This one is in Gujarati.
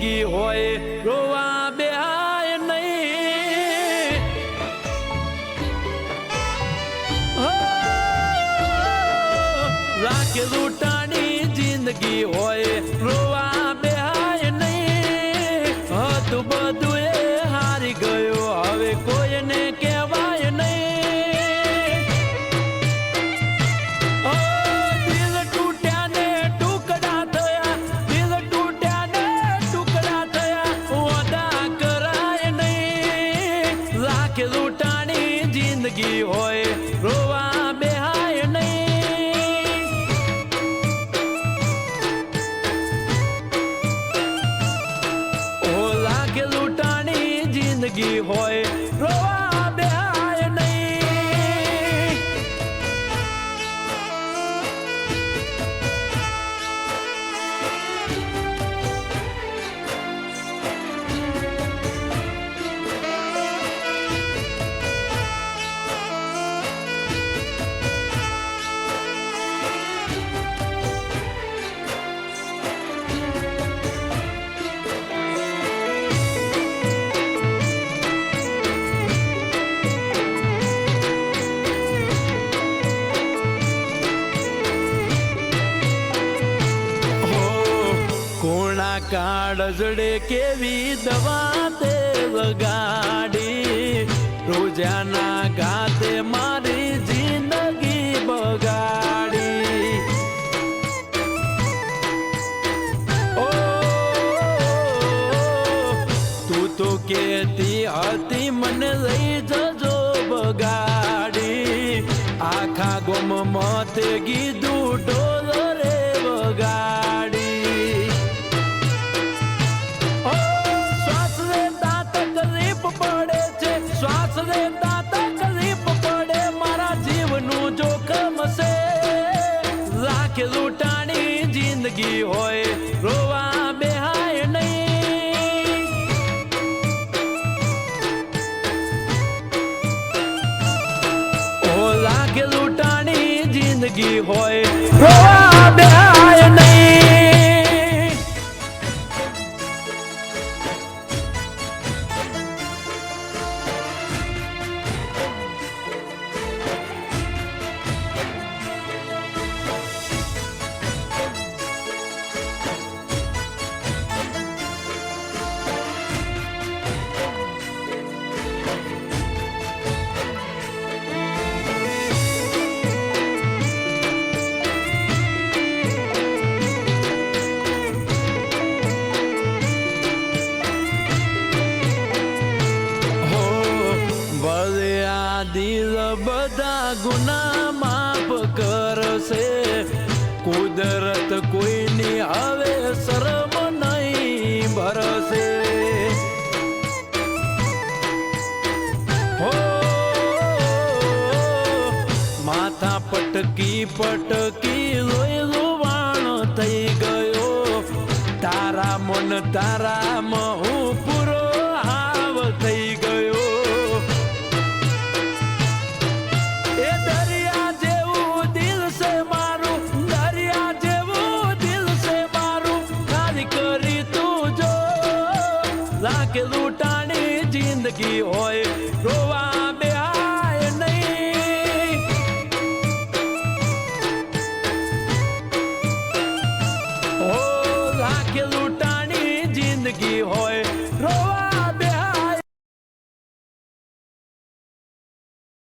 જિંદગી હોય રોવા બેહાય નહીં રાખે લૂંટાણી જિંદગી હોય રોવા બેહાય નહીં હતું બધું એ હારી ગયો હવે કોઈને કહેવાય નહીં દિલ તૂટ્યા ને ટુકડા થયા દિલ તૂટ્યા ને ટુકડા થયા વાદા કરાય નહીં રાખે લૂંટાણી જિંદગી હોય રોવા બેહાય નહીં ઓ લાગે લૂંટાણી જિંદગી હોય રોવા બેહાય નહીં કાળજડે કેવી દવા તે લગાડી રોજાના ગાતે મારી જિંદગી બગાડી ઓ તું તો કેતી હતી મને લઈ જજો બગાડી આખા ગોમમાં તે કીધું ઢોલ રે બગાડી શ્વાસ લેતા તકલીફ પડે મારા જીવનું જોખમ છે રાખે લૂંટાણી જિંદગી હોય રોવા બેહાય નહીં ઓ લાગે લૂંટાણી જિંદગી હોય રોવા બેહાય નહીં દિલ બધા ગુના માફ કરશે કુદરત કોઈની હવે શરમ નહીં ભરશે હો માથા પટકી પટકી લોહી લુવાણ થઈ ગયો તારા મન તારામાં હું પૂરો હાવ થઈ ગયો લાગે લૂંટાણી જિંદગી હોય